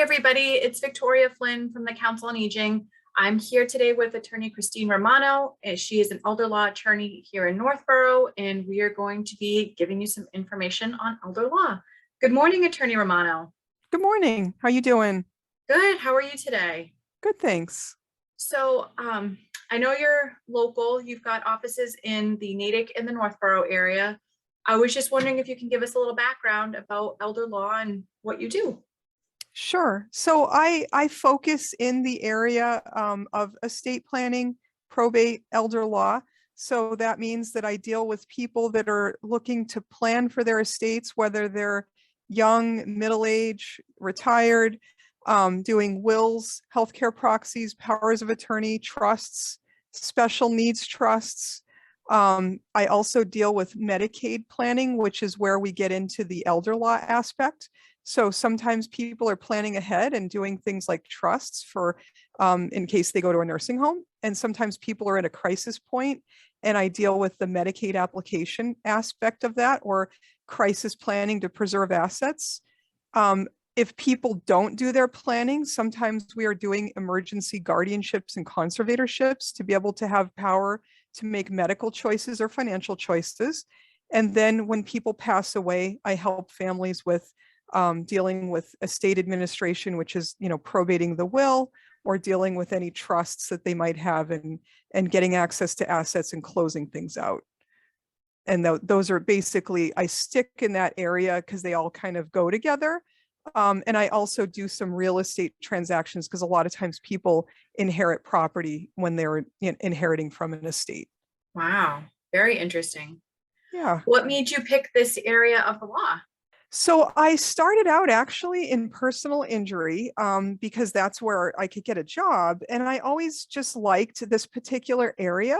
everybody. It's Victoria Flynn from the Council on Aging. I'm here today with attorney Kristine Romano. And she is an elder law attorney here in Northborough, and we are going to be giving you some information on elder law. Good morning, attorney Romano. Good morning. How you doing? Good. How are you today? Good, thanks. So I know you're local. You've got offices in the Natick and the Northborough area. I was just wondering if you can give us a little background about elder law and what you do. Sure. So I focus in the area of estate planning, probate, elder law. So that means that I deal with people that are looking to plan for their estates, whether they're young, middle-aged, retired, doing wills, healthcare proxies, powers of attorney, trusts, special needs trusts. I also deal with Medicaid planning, which is where we get into the elder law aspect. So sometimes people are planning ahead and doing things like trusts for in case they go to a nursing home. And sometimes people are at a crisis point, and I deal with the Medicaid application aspect of that, or crisis planning to preserve assets. If people don't do their planning, sometimes we are doing emergency guardianships and conservatorships to be able to have power to make medical choices or financial choices. And then when people pass away, I help families with dealing with estate administration, which is, probating the will, or dealing with any trusts that they might have, and getting access to assets and closing things out. And those are basically, I stick in that area because they all kind of go together. And I also do some real estate transactions because a lot of times people inherit property when they're inheriting from an estate. Wow, very interesting. Yeah. What made you pick this area of the law? So I started out actually in personal injury because that's where I could get a job. And I always just liked this particular area.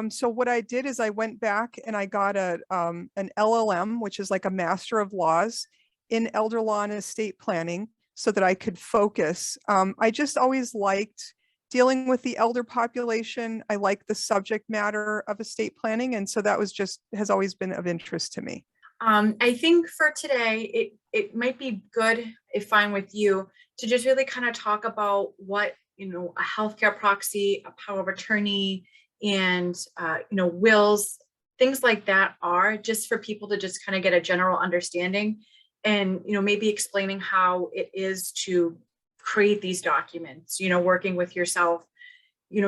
So what I did is I went back and I got an LLM, which is like a Master of Laws in elder law and estate planning, so that I could focus. I just always liked dealing with the elder population. I like the subject matter of estate planning. And so that has always been of interest to me. I think for today, it might be good, if fine with you, to just really kind of talk about what, a healthcare proxy, a power of attorney, and, wills, things like that are, just for people to just kind of get a general understanding, and, maybe explaining how it is to create these documents, working with yourself,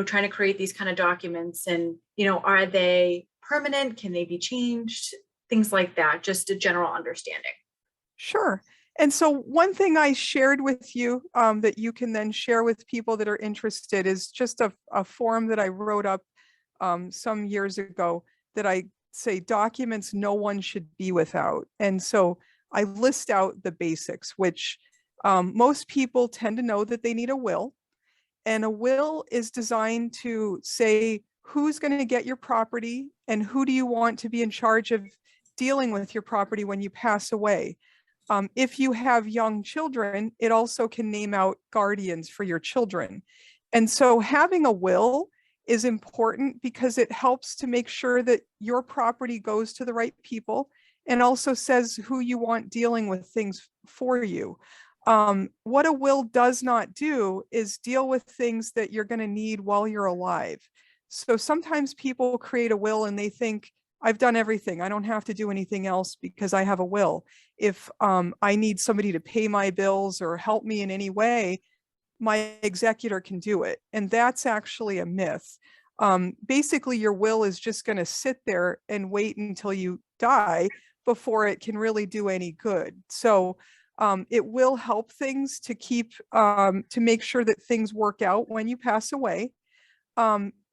trying to create these kind of documents, and, are they permanent? Can they be changed? Things like that, just a general understanding. Sure. And so one thing I shared with you that you can then share with people that are interested is just a form that I wrote up some years ago that I say documents no one should be without. And so I list out the basics, which most people tend to know that they need a will. And a will is designed to say who's going to get your property and who do you want to be in charge of dealing with your property when you pass away. If you have young children, it also can name out guardians for your children. And so having a will is important because it helps to make sure that your property goes to the right people, and also says who you want dealing with things for you. What a will does not do is deal with things that you're going to need while you're alive. So sometimes people create a will and they think, I've done everything. I don't have to do anything else because I have a will. If I need somebody to pay my bills or help me in any way, my executor can do it. And that's actually a myth. Basically, your will is just going to sit there and wait until you die before it can really do any good. So it will help things to keep, to make sure that things work out when you pass away.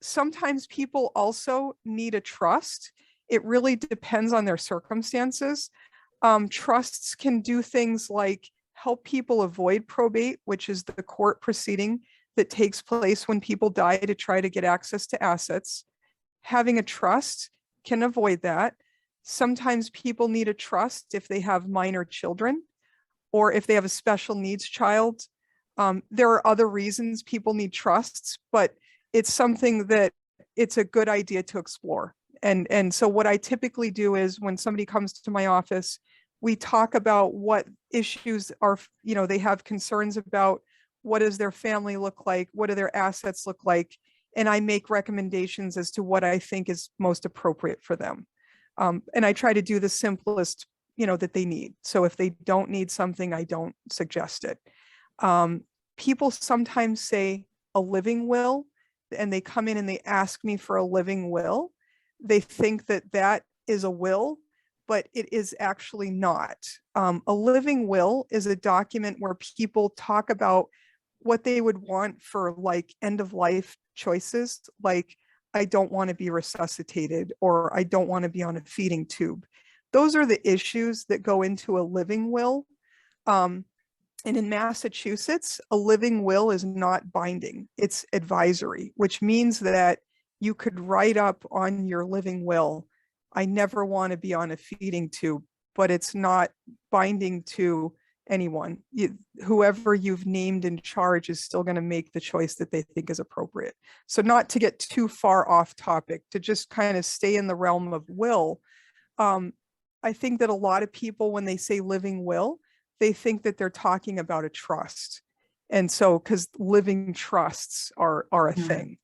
Sometimes people also need a trust. It really depends on their circumstances. Trusts can do things like help people avoid probate, which is the court proceeding that takes place when people die to try to get access to assets. Having a trust can avoid that. Sometimes people need a trust if they have minor children or if they have a special needs child. There are other reasons people need trusts, but it's something that it's a good idea to explore. And so what I typically do is when somebody comes to my office, We talk about what issues are, they have concerns about. What does their family look like? What do their assets look like? And I make recommendations as to what I think is most appropriate for them. And I try to do the simplest, that they need. So if they don't need something, I don't suggest it. People sometimes say a living will, and they come in and they ask me for a living will. They think that that is a will, but it is actually not. A living will is a document where people talk about what they would want for like end of life choices, like I don't want to be resuscitated, or I don't want to be on a feeding tube. Those are the issues that go into a living will. And in Massachusetts, a living will is not binding. It's advisory, which means that you could write up on your living will, I never want to be on a feeding tube, but it's not binding to anyone. Whoever you've named in charge is still going to make the choice that they think is appropriate. So not to get too far off topic, to just kind of stay in the realm of will. I think that a lot of people, when they say living will, they think that they're talking about a trust. And so, because living trusts are a thing.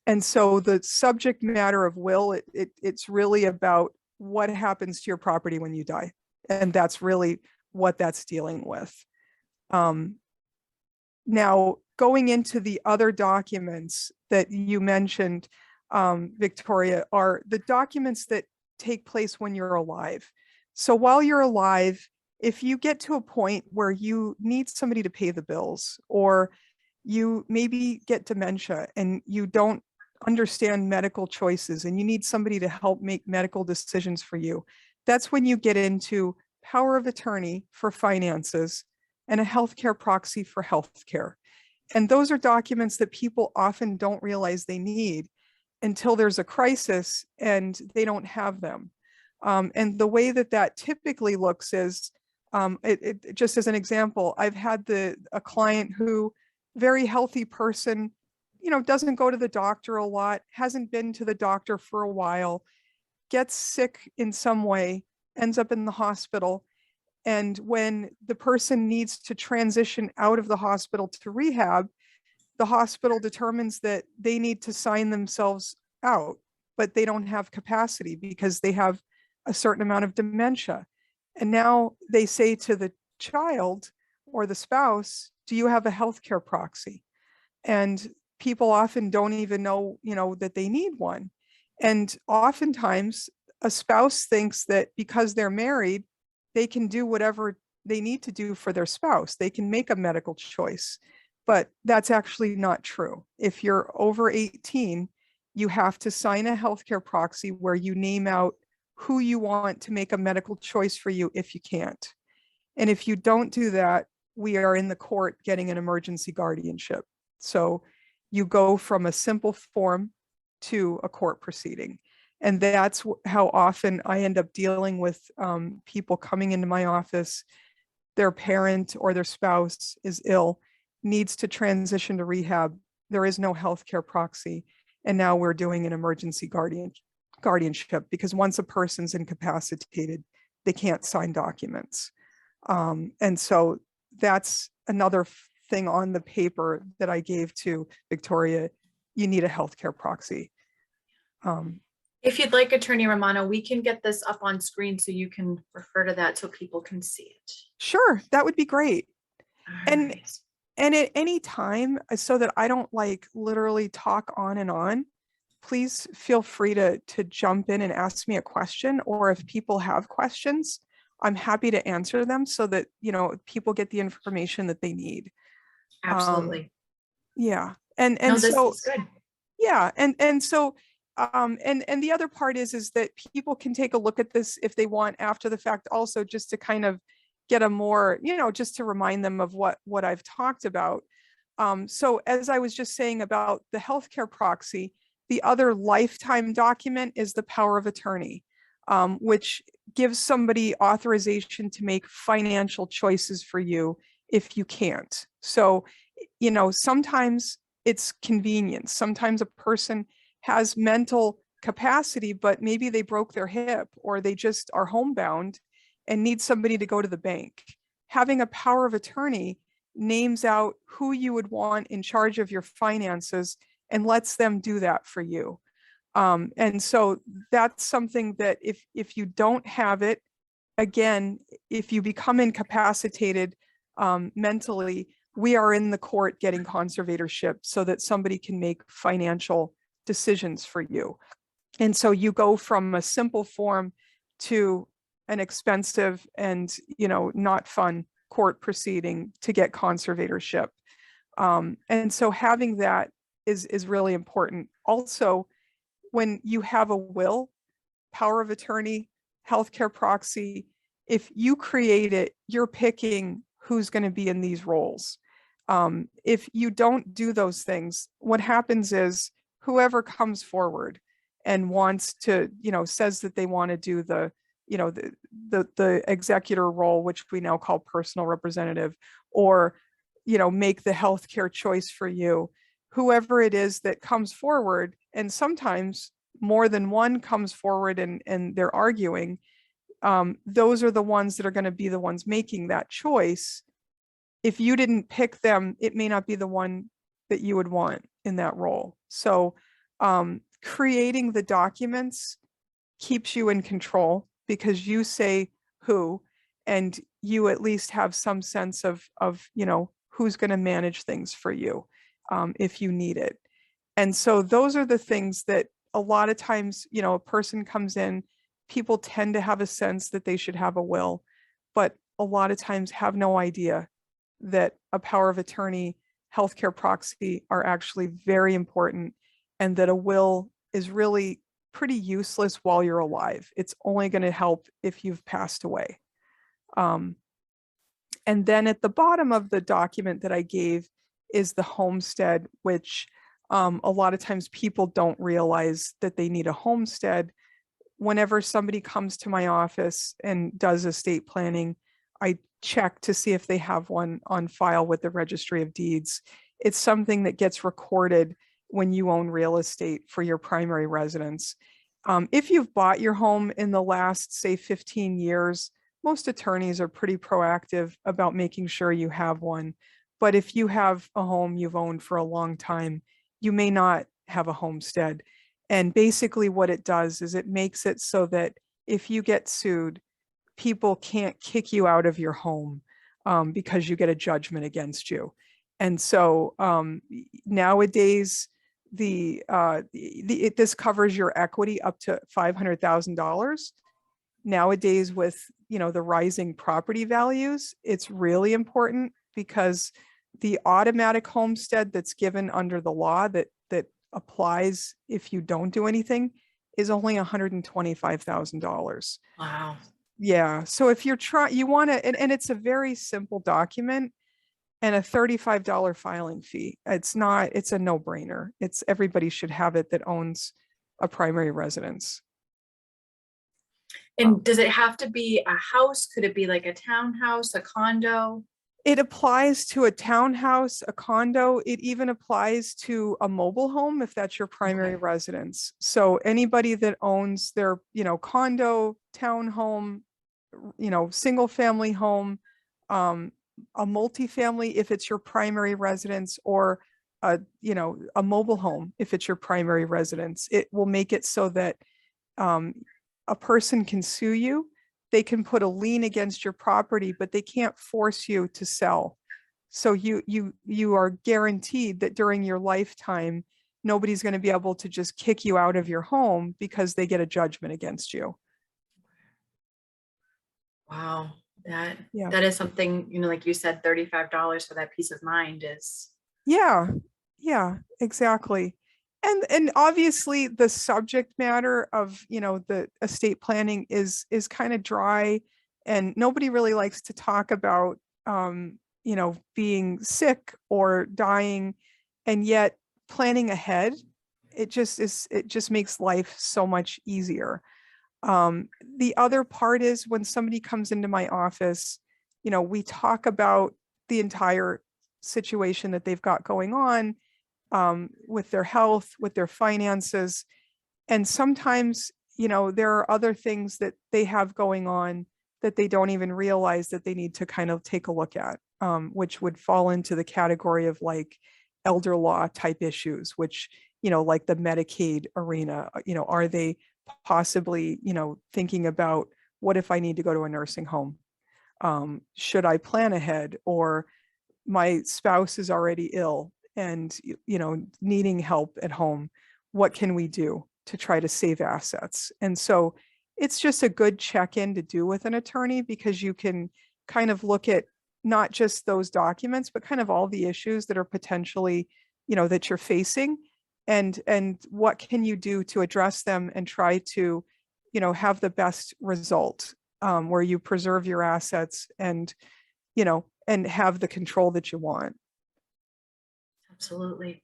And so the subject matter of will, it's really about what happens to your property when you die. And that's really what that's dealing with. Now, going into the other documents that you mentioned, Victoria, are the documents that take place when you're alive. So while you're alive, if you get to a point where you need somebody to pay the bills, or you maybe get dementia and you don't understand medical choices and you need somebody to help make medical decisions for you, that's when you get into power of attorney for finances and a healthcare proxy for healthcare. And those are documents that people often don't realize they need until there's a crisis and they don't have them. And the way that that typically looks is, just as an example, I've had a client who, very healthy person, doesn't go to the doctor a lot, hasn't been to the doctor for a while, gets sick in some way, ends up in the hospital. And when the person needs to transition out of the hospital to rehab, the hospital determines that they need to sign themselves out, but they don't have capacity because they have a certain amount of dementia. And now they say to the child or the spouse, do you have a healthcare proxy? And people often don't even know, that they need one. And oftentimes a spouse thinks that because they're married, they can do whatever they need to do for their spouse. They can make a medical choice, but that's actually not true. If you're over 18, you have to sign a healthcare proxy where you name out who you want to make a medical choice for you if you can't. And if you don't do that, we are in the court getting an emergency guardianship. So you go from a simple form to a court proceeding. And that's how often I end up dealing with people coming into my office. Their parent or their spouse is ill, needs to transition to rehab. There is no healthcare proxy. And now we're doing an emergency guardianship, because once a person's incapacitated, they can't sign documents. And so that's another thing on the paper that I gave to Victoria. You need a healthcare proxy. If you'd like, Attorney Romano, we can get this up on screen so you can refer to that so people can see it. Sure, that would be great. And at any time, so that I don't like literally talk on and on, please feel free to jump in and ask me a question, or if people have questions, I'm happy to answer them so that, people get the information that they need. Absolutely. Yeah. And no, this so, is good. Yeah. And so, and the other part is that people can take a look at this if they want after the fact, also just to kind of get a more, just to remind them of what I've talked about. So as I was just saying about the healthcare proxy, the other lifetime document is the power of attorney, which gives somebody authorization to make financial choices for you if you can't. So, sometimes it's convenience. Sometimes a person has mental capacity, but maybe they broke their hip or they just are homebound and need somebody to go to the bank. Having a power of attorney names out who you would want in charge of your finances and lets them do that for you. And so that's something that if you don't have it, again, if you become incapacitated mentally, we are in the court getting conservatorship so that somebody can make financial decisions for you. And so you go from a simple form to an expensive and, not fun court proceeding to get conservatorship. And so having that is really important. Also, when you have a will, power of attorney, healthcare proxy, if you create it, you're picking who's going to be in these roles. If you don't do those things, what happens is whoever comes forward and wants to, says that they want to do the executor role, which we now call personal representative, or, make the healthcare choice for you, whoever it is that comes forward, and sometimes more than one comes forward and they're arguing, those are the ones that are going to be the ones making that choice. If you didn't pick them, it may not be the one that you would want in that role. So creating the documents keeps you in control because you say who, and you at least have some sense of who's going to manage things for you if you need it. And so those are the things that a lot of times, a person comes in, people tend to have a sense that they should have a will, but a lot of times have no idea that a power of attorney, healthcare proxy are actually very important, and that a will is really pretty useless while you're alive. It's only going to help if you've passed away. And then at the bottom of the document that I gave is the homestead, which a lot of times people don't realize that they need a homestead. Whenever somebody comes to my office and does estate planning, I check to see if they have one on file with the Registry of Deeds. It's something that gets recorded when you own real estate for your primary residence. If you've bought your home in the last, say, 15 years, most attorneys are pretty proactive about making sure you have one. But if you have a home you've owned for a long time, you may not have a homestead. And basically what it does is it makes it so that if you get sued, people can't kick you out of your home because you get a judgment against you. And so nowadays, this covers your equity up to $500,000. Nowadays, with the rising property values, it's really important because the automatic homestead that's given under the law that applies if you don't do anything is only $125,000. Wow. Yeah. So if you're you want to, and it's a very simple document and a $35 filing fee. It's a no-brainer. Everybody should have it that owns a primary residence. And does it have to be a house? Could it be like a townhouse, a condo? It applies to a townhouse, a condo. It even applies to a mobile home if that's your primary residence. So anybody that owns their, condo, townhome, single family home, a multifamily if it's your primary residence, or a mobile home if it's your primary residence, it will make it so that a person can sue you. They can put a lien against your property, but they can't force you to sell. So you are guaranteed that during your lifetime, nobody's going to be able to just kick you out of your home because they get a judgment against you. Wow. That Yeah. That is something, like you said, $35 for that peace of mind is. Yeah, exactly. And obviously the subject matter of, the estate planning is kind of dry, and nobody really likes to talk about, being sick or dying, and yet planning ahead, it just makes life so much easier. The other part is when somebody comes into my office, we talk about the entire situation that they've got going on, with their health, with their finances. And sometimes, there are other things that they have going on that they don't even realize that they need to kind of take a look at, which would fall into the category of like elder law type issues, which, like the Medicaid arena, are they possibly, thinking about what if I need to go to a nursing home? Should I plan ahead? Or my spouse is already ill and, needing help at home. What can we do to try to save assets? And so it's just a good check-in to do with an attorney, because you can kind of look at not just those documents, but kind of all the issues that are potentially, that you're facing, and what can you do to address them and try to, have the best result, where you preserve your assets and, and have the control that you want. Absolutely.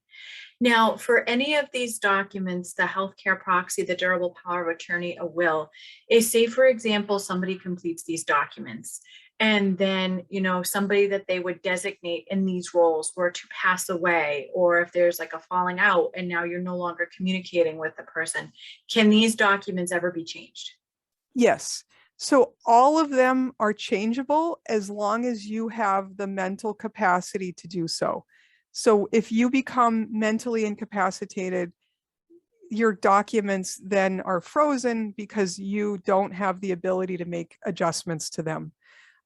Now, for any of these documents, the healthcare proxy, the durable power of attorney, a will, say, for example, somebody completes these documents and then, somebody that they would designate in these roles were to pass away, or if there's like a falling out and now you're no longer communicating with the person, can these documents ever be changed? Yes. So all of them are changeable as long as you have the mental capacity to do so. So if you become mentally incapacitated, your documents then are frozen because you don't have the ability to make adjustments to them.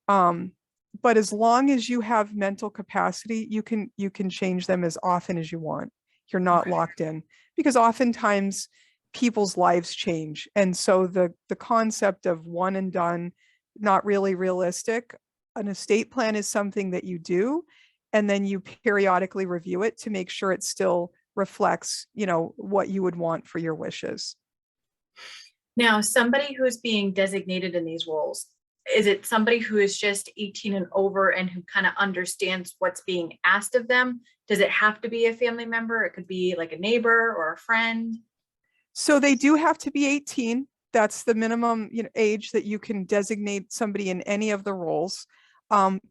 But as long as you have mental capacity, you can change them as often as you want. You're not locked in, because oftentimes people's lives change. And so the concept of one and done, not really realistic. An estate plan is something that you do, and then you periodically review it to make sure it still reflects, what you would want for your wishes. Now, somebody who's being designated in these roles, is it somebody who is just 18 and over and who kind of understands what's being asked of them? Does it have to be a family member? It could be like a neighbor or a friend. So they do have to be 18. That's the minimum, age that you can designate somebody in any of the roles.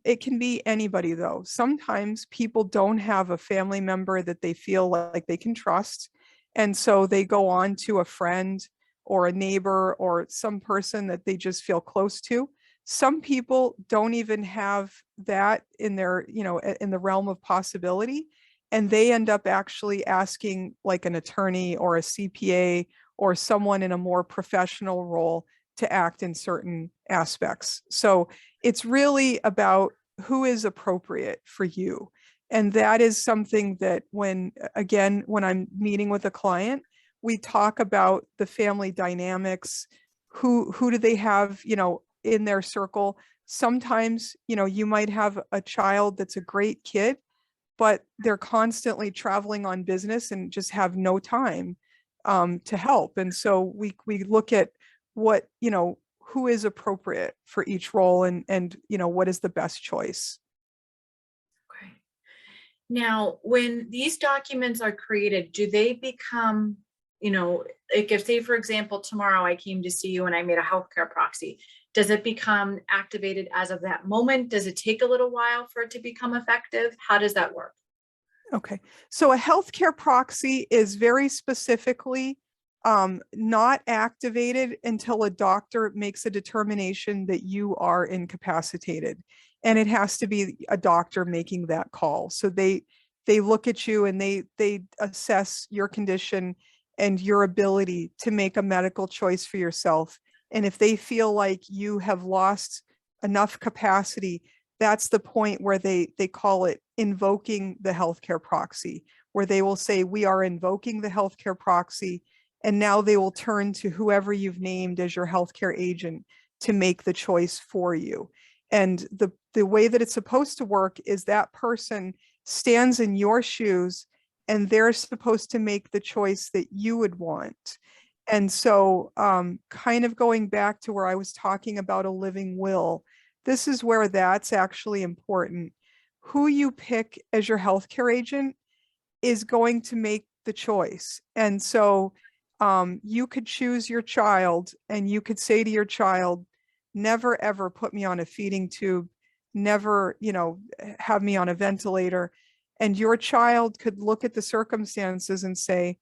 It can be anybody though. Sometimes people don't have a family member that they feel like they can trust. And so they go on to a friend or a neighbor or some person that they just feel close to. Some people don't even have that in their, in the realm of possibility. And they end up actually asking like an attorney or a CPA or someone in a more professional role to act in certain aspects. So it's really about who is appropriate for you. And that is something that when I'm meeting with a client, we talk about the family dynamics. Who do they have, in their circle? Sometimes, you might have a child that's a great kid, but they're constantly traveling on business and just have no time to help. And so we look at what, who is appropriate for each role, and what is the best choice. Okay. Now, when these documents are created, do they become, like if, say, for example, tomorrow I came to see you and I made a healthcare proxy, does it become activated as of that moment? Does it take a little while for it to become effective? How does that work? Okay, so a healthcare proxy is very specifically not activated until a doctor makes a determination that you are incapacitated, and it has to be a doctor making that call. So they look at you and they assess your condition and your ability to make a medical choice for yourself. And if they feel like you have lost enough capacity, that's the point where they call it invoking the healthcare proxy, where they will say, we are invoking the healthcare proxy. And now they will turn to whoever you've named as your healthcare agent to make the choice for you. And the way that it's supposed to work is that person stands in your shoes and they're supposed to make the choice that you would want. And so kind of going back to where I was talking about a living will, this is where that's actually important. Who you pick as your healthcare agent is going to make the choice. And so you could choose your child and you could say to your child, never ever put me on a feeding tube, never, have me on a ventilator. And your child could look at the circumstances and say,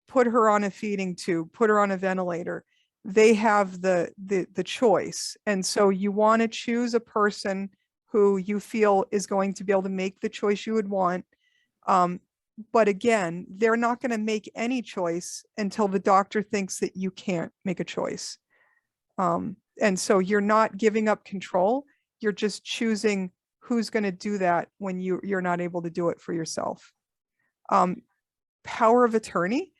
put her on a feeding tube, put her on a ventilator. they have the choice. And so you want to choose a person who you feel is going to be able to make the choice you would want. But again, they're not going to make any choice until the doctor thinks that you can't make a choice. And so you're not giving up control. You're just choosing who's going to do that when you're not able to do it for yourself. Power of attorney,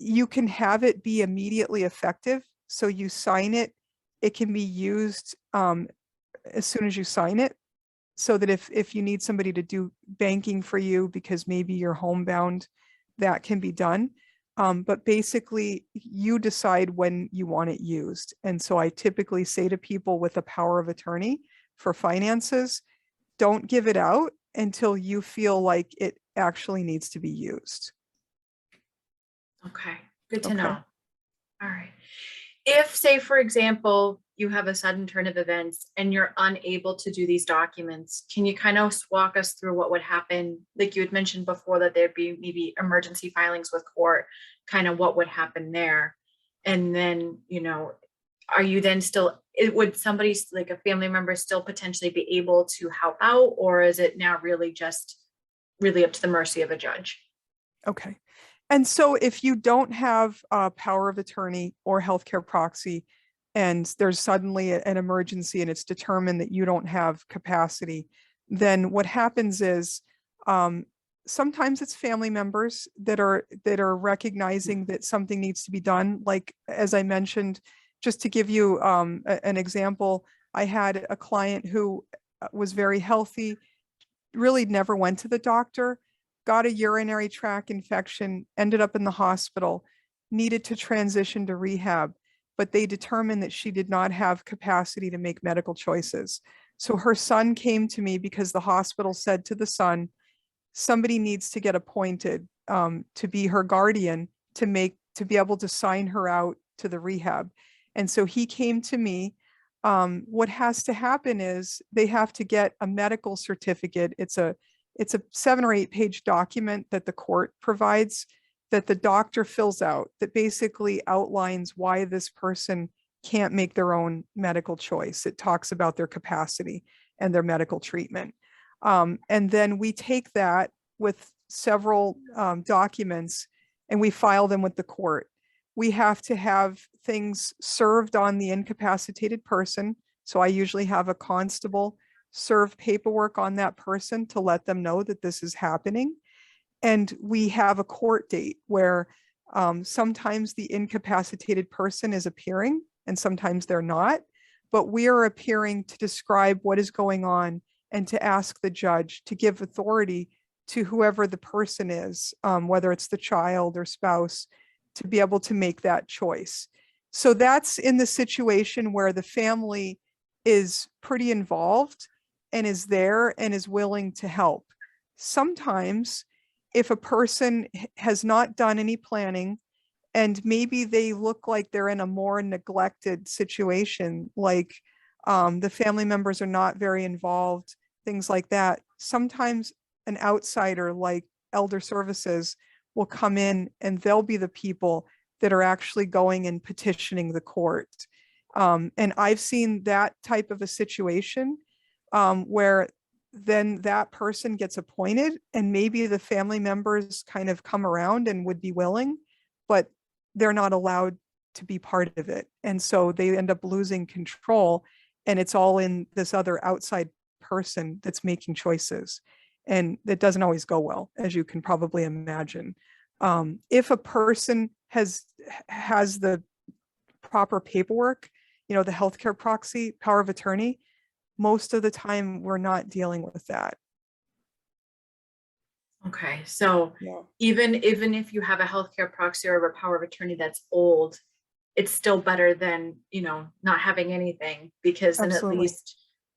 you can have it be immediately effective. So you sign it, it can be used as soon as you sign it. So that if you need somebody to do banking for you because maybe you're homebound, that can be done. But basically you decide when you want it used. And so I typically say to people with a power of attorney for finances, don't give it out until you feel like it actually needs to be used. Okay, good to Okay. know. All right. If, say, for example, you have a sudden turn of events and you're unable to do these documents, can you kind of walk us through what would happen? Like you had mentioned before that there'd be maybe emergency filings with court, kind of what would happen there. And then, you know, are you then still, would somebody like a family member still potentially be able to help out? Or is it now really just really up to the mercy of a judge? Okay. And so if you don't have a power of attorney or healthcare proxy, and there's suddenly an emergency and it's determined that you don't have capacity, then what happens is sometimes it's family members that are recognizing that something needs to be done. Like, as I mentioned, just to give you an example, I had a client who was very healthy, really never went to the doctor, got a urinary tract infection, ended up in the hospital, needed to transition to rehab, but they determined that she did not have capacity to make medical choices. So her son came to me because the hospital said to the son, somebody needs to get appointed to be her guardian to be able to sign her out to the rehab. And so he came to me. What has to happen is they have to get a medical certificate. It's a 7 or 8 page document that the court provides that the doctor fills out that basically outlines why this person can't make their own medical choice. It talks about their capacity and their medical treatment. And then we take that with several documents and we file them with the court. We have to have things served on the incapacitated person. So I usually have a constable serve paperwork on that person to let them know that this is happening. And we have a court date where sometimes the incapacitated person is appearing and sometimes they're not, but we are appearing to describe what is going on and to ask the judge to give authority to whoever the person is, whether it's the child or spouse, to be able to make that choice. So that's in the situation where the family is pretty involved and is there and is willing to help. Sometimes if a person has not done any planning and maybe they look like they're in a more neglected situation, like the family members are not very involved, things like that, sometimes an outsider like elder services will come in and they'll be the people that are actually going and petitioning the court. And I've seen that type of a situation where then that person gets appointed and maybe the family members kind of come around and would be willing, but they're not allowed to be part of it. And so they end up losing control and it's all in this other outside person that's making choices. And it doesn't always go well, as you can probably imagine. If a person has the proper paperwork, you know, the healthcare proxy, power of attorney, most of the time we're not dealing with that. Okay, so Yeah, even if you have a healthcare proxy or a power of attorney that's old, it's still better than, you know, not having anything, because then at absolutely. least,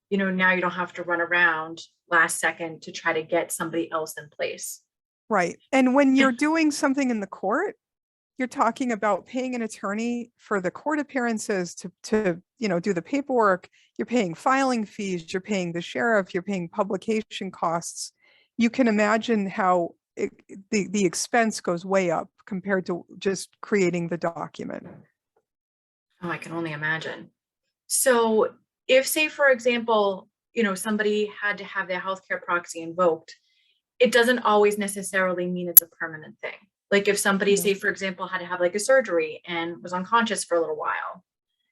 you know, now you don't have to run around last second to try to get somebody else in place. Right. And when you're doing something in the court, you're talking about paying an attorney for the court appearances to you know, do the paperwork. You're paying filing fees, you're paying the sheriff, you're paying publication costs. You can imagine how the expense goes way up compared to just creating the document. Oh, I can only imagine. So if, say, for example, somebody had to have their healthcare proxy invoked, it doesn't always necessarily mean it's a permanent thing. Like if somebody, No. say, for example, had to have like a surgery and was unconscious for a little while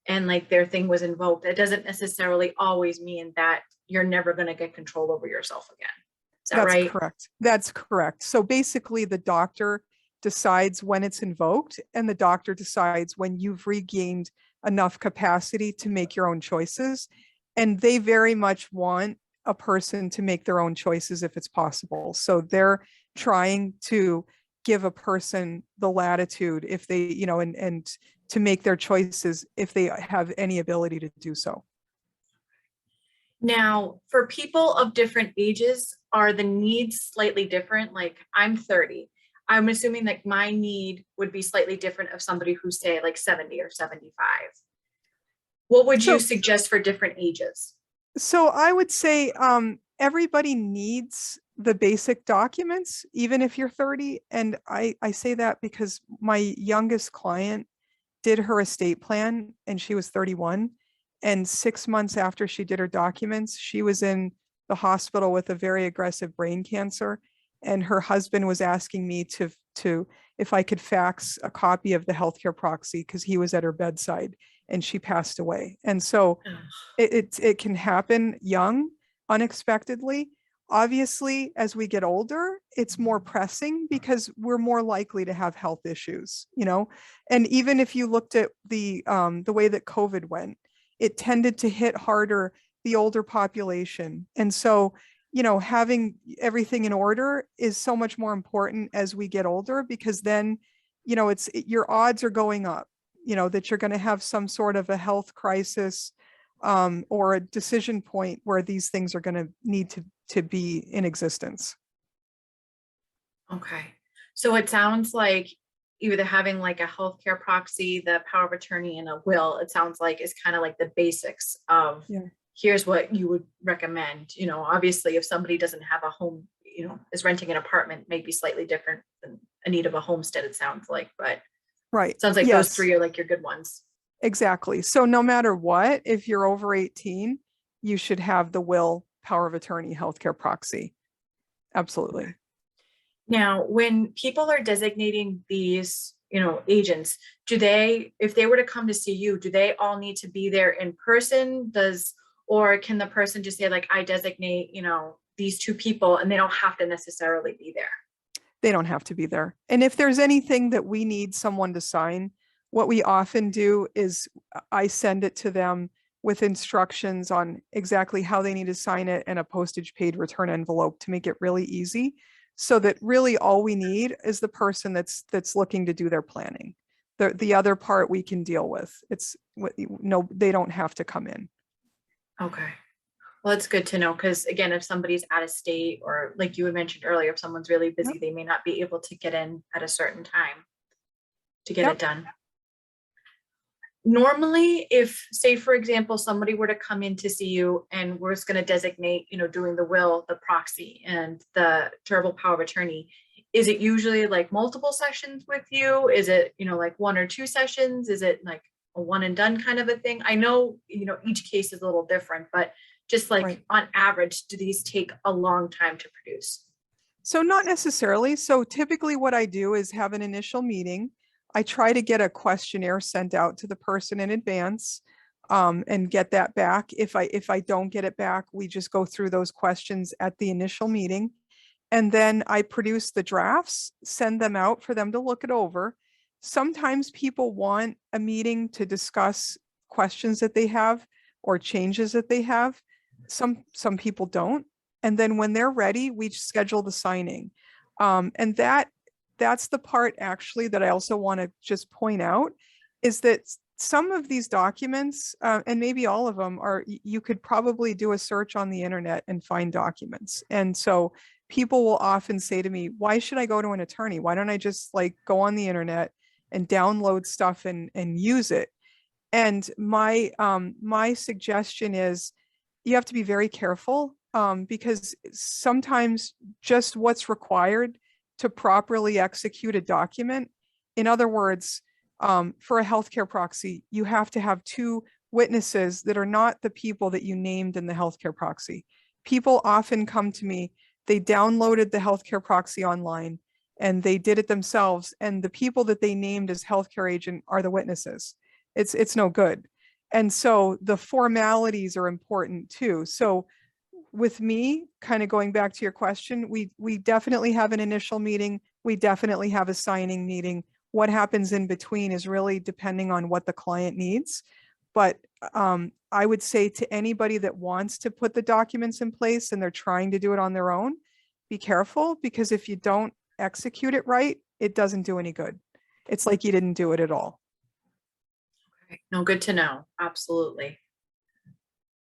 and like their thing was invoked, it doesn't necessarily always mean that you're never going to get control over yourself again. Is that That's right? correct. That's correct. So basically, the doctor decides when it's invoked, and the doctor decides when you've regained enough capacity to make your own choices. And they very much want a person to make their own choices if it's possible. So they're trying to give a person the latitude if they, and to make their choices if they have any ability to do so. Now, for people of different ages, are the needs slightly different? Like I'm 30. I'm assuming that my need would be slightly different of somebody who's say like 70 or 75. What would you So suggest for different ages? So I would say everybody needs the basic documents, even if you're 30. And I say that because my youngest client did her estate plan and she was 31. And 6 months after she did her documents, she was in the hospital with a very aggressive brain cancer. And her husband was asking me to if I could fax a copy of the healthcare proxy because he was at her bedside and she passed away. And so it can happen young, unexpectedly. Obviously, as we get older, it's more pressing because we're more likely to have health issues, And even if you looked at the way that COVID went, it tended to hit harder the older population. And so, having everything in order is so much more important as we get older because then, your odds are going up, that you're going to have some sort of a health crisis or a decision point where these things are going to need to be in existence. Okay. So it sounds like either having like a healthcare proxy, the power of attorney, and a will, it sounds like is kind of like the basics of Yeah. here's what you would recommend. Obviously, if somebody doesn't have a home, is renting an apartment may be slightly different than a need of a homestead, it sounds like, but Right. it sounds like those Yes, three are like your good ones. exactly. So no matter what, if you're over 18, you should have the will, power of attorney, healthcare proxy. Okay. Absolutely. Now, when people are designating these, agents, if they were to come to see you, do they all need to be there in person? Or can the person just say like, I designate, these two people and they don't have to necessarily be there? They don't have to be there. And if there's anything that we need someone to sign, what we often do is I send it to them with instructions on exactly how they need to sign it and a postage paid return envelope to make it really easy. So that really all we need is the person that's looking to do their planning. The other part we can deal with. No, they don't have to come in. Okay. Well, it's good to know because again, if somebody's out of state or like you had mentioned earlier, if someone's really Yep. busy, they may not be able to get in at a certain time to get it Yep. done. Normally, if say, for example, somebody were to come in to see you and we're just going to designate, doing the will, the proxy, and the terrible power of attorney, is it usually like multiple sessions with you? Is it, like one or two sessions? Is it like a one and done kind of a thing? I know, each case is a little different, but just like Right. on average, do these take a long time to produce? So not necessarily. So typically what I do is have an initial meeting. I try to get a questionnaire sent out to the person in advance and get that back. If I don't get it back, we just go through those questions at the initial meeting. And then I produce the drafts, send them out for them to look it over. Sometimes people want a meeting to discuss questions that they have or changes that they have. Some people don't. And then when they're ready, we schedule the signing. And that's the part actually that I also want to just point out is that some of these documents, and maybe all of them are, you could probably do a search on the internet and find documents. And so people will often say to me, why should I go to an attorney? Why don't I just like go on the internet and download stuff and use it? And my suggestion is you have to be very careful because sometimes just what's required to properly execute a document, in other words, For a healthcare proxy, you have to have two witnesses that are not the people that you named in the healthcare proxy. People often come to me, they downloaded the healthcare proxy online and they did it themselves. And the people that they named as healthcare agent are the witnesses. It's no good. And so the formalities are important too. So with me, kind of going back to your question, we definitely have an initial meeting. We definitely have a signing meeting. What happens in between is really depending on what the client needs. But I would say to anybody that wants to put the documents in place and they're trying to do it on their own, be careful, because if you don't execute it right, it doesn't do any good. It's like you didn't do it at all. Okay. No, good to know. Absolutely.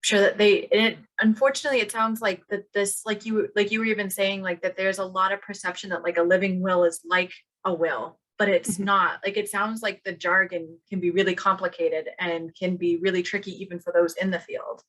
Sure that unfortunately it sounds like that this, like you were even saying, like that there's a lot of perception that like a living will is like a will, but it's not. Like it sounds like the jargon can be really complicated and can be really tricky even for those in the field.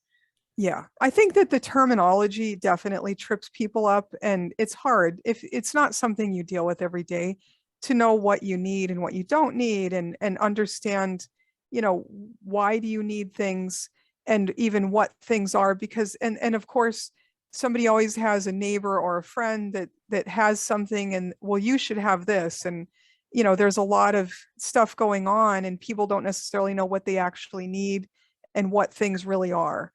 Yeah, I think that the terminology definitely trips people up, and it's hard if it's not something you deal with every day to know what you need and what you don't need, and understand, why do you need things and even what things are, because and of course somebody always has a neighbor or a friend that has something, and well, you should have this, and there's a lot of stuff going on and people don't necessarily know what they actually need and what things really are.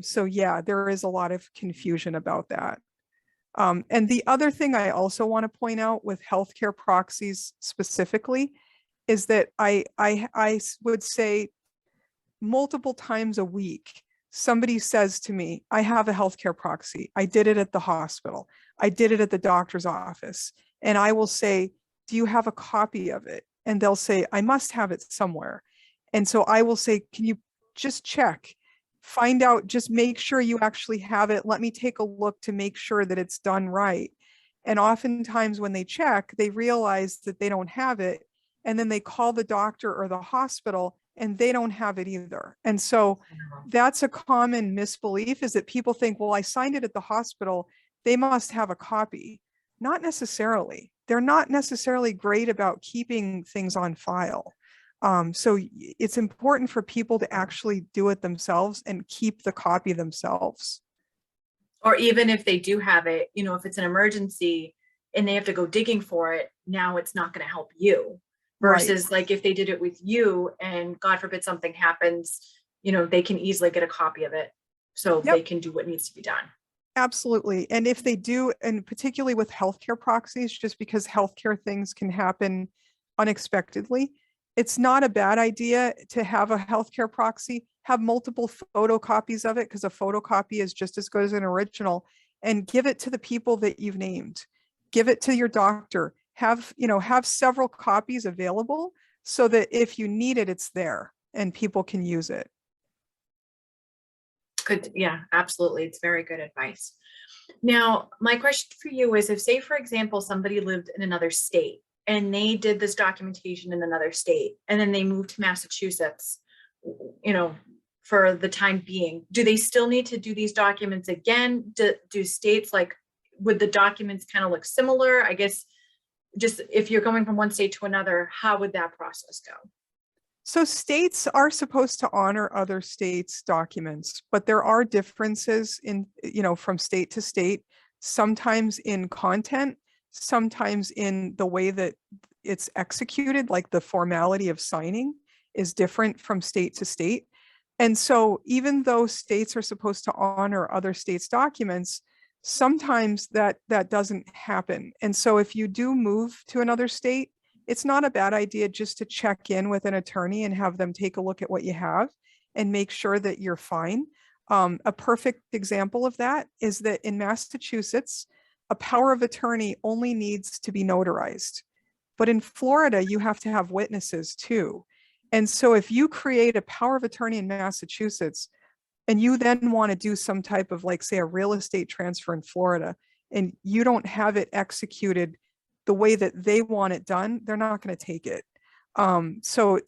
So yeah, there is a lot of confusion about that. And the other thing I also want to point out with healthcare proxies specifically is that I would say multiple times a week, somebody says to me, I have a healthcare proxy. I did it at the hospital. I did it at the doctor's office. And I will say, do you have a copy of it? And they'll say, I must have it somewhere. And so I will say, can you just check? Find out, just make sure you actually have it. Let me take a look to make sure that it's done right. And oftentimes when they check, they realize that they don't have it. And then they call the doctor or the hospital and they don't have it either. And so that's a common misbelief, is that people think, well, I signed it at the hospital, they must have a copy. Not necessarily. They're not necessarily great about keeping things on file. So it's important for people to actually do it themselves and keep the copy themselves. Or even if they do have it, if it's an emergency and they have to go digging for it, now it's not going to help you. Versus like if they did it with you and God forbid something happens, they can easily get a copy of it so they can do what needs to be done. Absolutely. And if they do, and particularly with healthcare proxies, just because healthcare things can happen unexpectedly, it's not a bad idea to have a healthcare proxy, have multiple photocopies of it, because a photocopy is just as good as an original, and give it to the people that you've named. Give it to your doctor. Have several copies available so that if you need it, it's there and people can use it. Good. Yeah, absolutely. It's very good advice. Now, my question for you is, if, say, for example, somebody lived in another state and they did this documentation in another state and then they moved to Massachusetts, for the time being, do they still need to do these documents again? Do states, like, would the documents kind of look similar? I guess just if you're going from one state to another, how would that process go? So states are supposed to honor other states' documents, but there are differences in, from state to state, sometimes in content, sometimes in the way that it's executed, like the formality of signing is different from state to state. And so even though states are supposed to honor other states' documents, sometimes that doesn't happen. And so if you do move to another state, it's not a bad idea just to check in with an attorney and have them take a look at what you have and make sure that you're fine. A perfect example of that is that in Massachusetts, a power of attorney only needs to be notarized. But in Florida, you have to have witnesses too. And so if you create a power of attorney in Massachusetts, and you then want to do some type of, like, say, a real estate transfer in Florida, and you don't have it executed the way that they want it done, they're not going to take it. So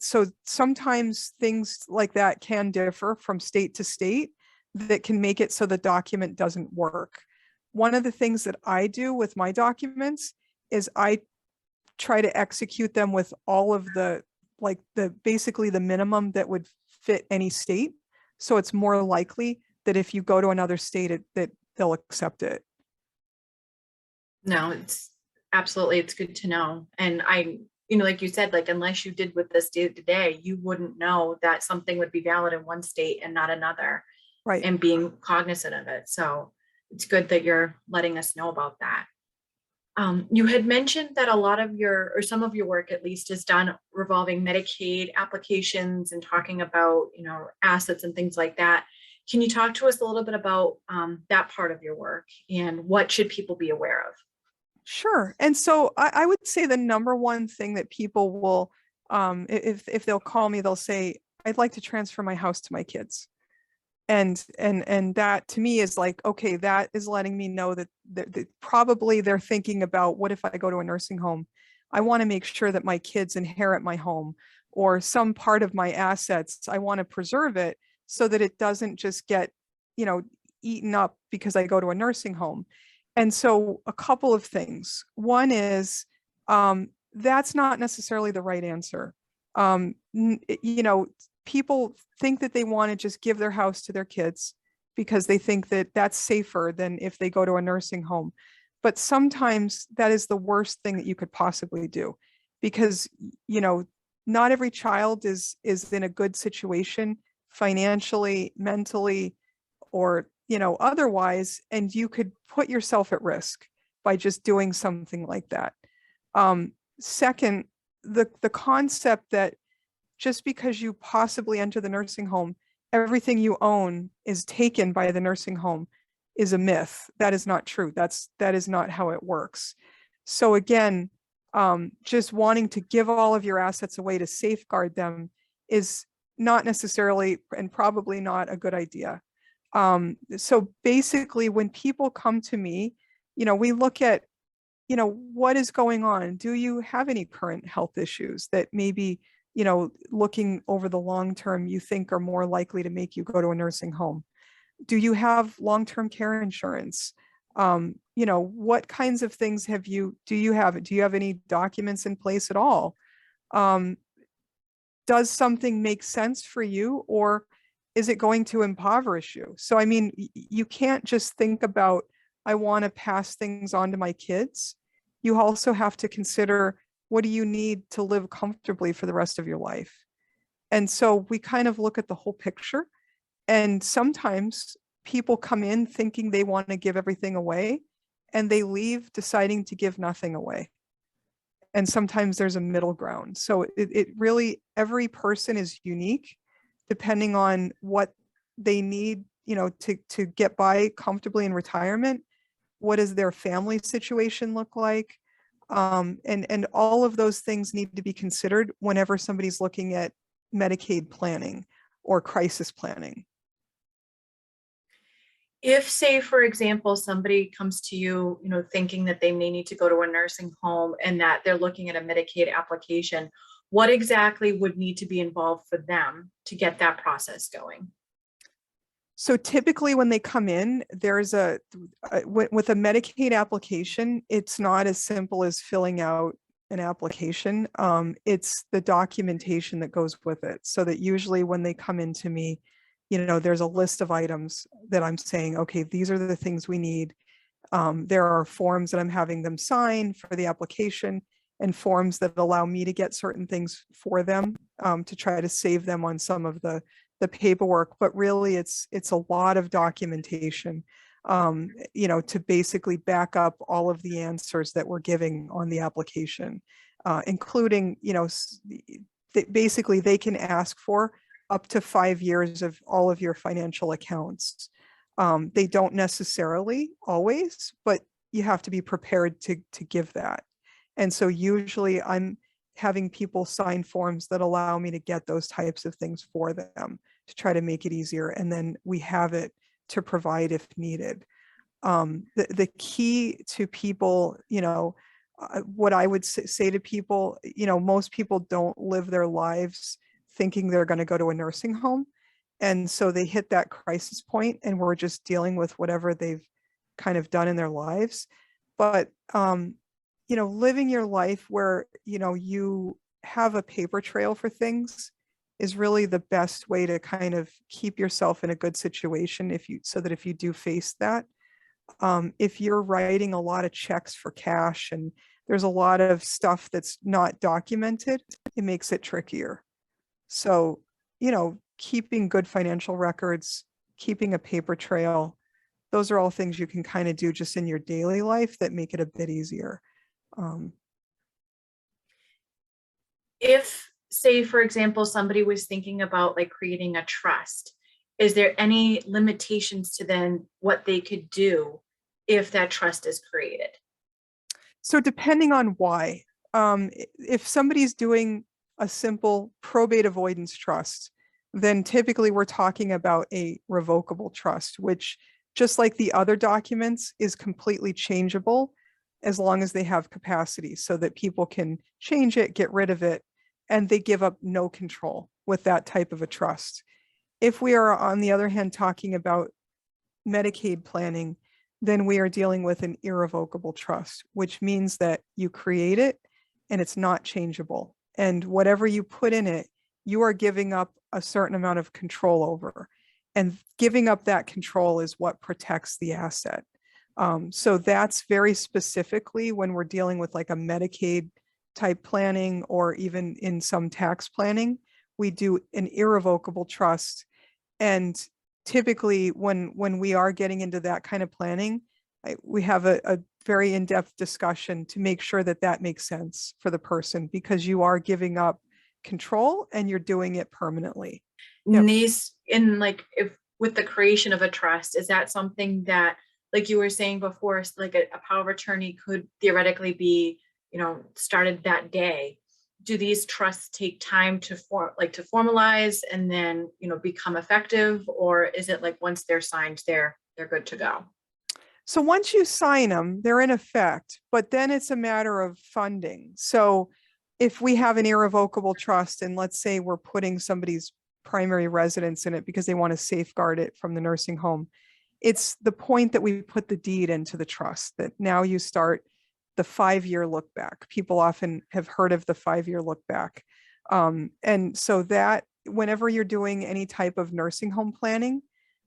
sometimes things like that can differ from state to state that can make it so the document doesn't work. One of the things that I do with my documents is I try to execute them with all of the like basically the minimum that would fit any state. So it's more likely that if you go to another state, that they'll accept it. No, it's absolutely, it's good to know. And like you said, like unless you did with this day to day, you wouldn't know that something would be valid in one state and not another, Right. and being cognizant of it. So it's good that you're letting us know about that. You had mentioned that a lot of or some of your work at least is done revolving Medicaid applications and talking about, assets and things like that. Can you talk to us a little bit about that part of your work and what should people be aware of? Sure. And so I would say the number one thing that people will, if they'll call me, they'll say, I'd like to transfer my house to my kids. And that to me is like, okay, that is letting me know that probably they're thinking about, what if I go to a nursing home? I want to make sure that my kids inherit my home, or some part of my assets. I want to preserve it so that it doesn't just get, eaten up because I go to a nursing home. And so a couple of things. One is, that's not necessarily the right answer. People think that they want to just give their house to their kids because they think that that's safer than if they go to a nursing home. But sometimes that is the worst thing that you could possibly do, because, not every child is in a good situation financially, mentally, or, otherwise, and you could put yourself at risk by just doing something like that. Second, the concept that just because you possibly enter the nursing home, everything you own is taken by the nursing home is a myth. That is not true. That is not how it works. So again, just wanting to give all of your assets away to safeguard them is not necessarily, and probably not, a good idea. So basically, when people come to me, we look at, what is going on? Do you have any current health issues that maybe, looking over the long term, you think are more likely to make you go to a nursing home? Do you have long-term care insurance? What kinds of things do you have any documents in place at all? Does something make sense for you, or is it going to impoverish you? So, I mean, you can't just think about, I want to pass things on to my kids. You also have to consider, what do you need to live comfortably for the rest of your life? And so we kind of look at the whole picture. And sometimes people come in thinking they want to give everything away, and they leave deciding to give nothing away. And sometimes there's a middle ground. So it really, every person is unique depending on what they need, to get by comfortably in retirement. What does their family situation look like? And all of those things need to be considered whenever somebody's looking at Medicaid planning or crisis planning. If, say, for example, somebody comes to you, thinking that they may need to go to a nursing home and that they're looking at a Medicaid application, what exactly would need to be involved for them to get that process going? So typically when they come in, there's with a Medicaid application, it's not as simple as filling out an application. It's the documentation that goes with it. So that usually when they come into me, there's a list of items that I'm saying, okay, these are the things we need. There are forms that I'm having them sign for the application, and forms that allow me to get certain things for them, to try to save them on some of the paperwork. But really it's a lot of documentation, to basically back up all of the answers that we're giving on the application, including, basically they can ask for up to 5 years of all of your financial accounts. They don't necessarily always, but you have to be prepared to give that. And so usually I'm having people sign forms that allow me to get those types of things for them to try to make it easier. And then we have it to provide if needed. The key to people, what I would say to people, most people don't live their lives thinking they're going to go to a nursing home. And so they hit that crisis point and we're just dealing with whatever they've kind of done in their lives. But, living your life where, you have a paper trail for things is really the best way to kind of keep yourself in a good situation so that if you do face that, if you're writing a lot of checks for cash and there's a lot of stuff that's not documented, it makes it trickier. So, keeping good financial records, keeping a paper trail, those are all things you can kind of do just in your daily life that make it a bit easier. If, say, for example, somebody was thinking about like creating a trust, is there any limitations to then what they could do if that trust is created? So depending on why, if somebody's doing a simple probate avoidance trust, then typically we're talking about a revocable trust, which, just like the other documents, is completely changeable as long as they have capacity so that people can change it, get rid of it, and they give up no control with that type of a trust. If we are, on the other hand, talking about Medicaid planning, then we are dealing with an irrevocable trust, which means that you create it and it's not changeable. And whatever you put in it, you are giving up a certain amount of control over. And giving up that control is what protects the asset. So that's very specifically when we're dealing with like a Medicaid type planning, or even in some tax planning, we do an irrevocable trust. And typically when we are getting into that kind of planning, we have a very in-depth discussion to make sure that that makes sense for the person, because you are giving up control and you're doing it permanently. Yep. These, in like, if with the creation of a trust, is that something that, like you were saying before, like a power of attorney could theoretically be, started that day? Do these trusts take time to formalize and then, become effective? Or is it like once they're signed, they're good to go? So once you sign them, they're in effect, but then it's a matter of funding. So if we have an irrevocable trust, and let's say we're putting somebody's primary residence in it because they want to safeguard it from the nursing home, it's the point that we put the deed into the trust that now you start the 5-year look back. People often have heard of the 5-year look back. And so that whenever you're doing any type of nursing home planning,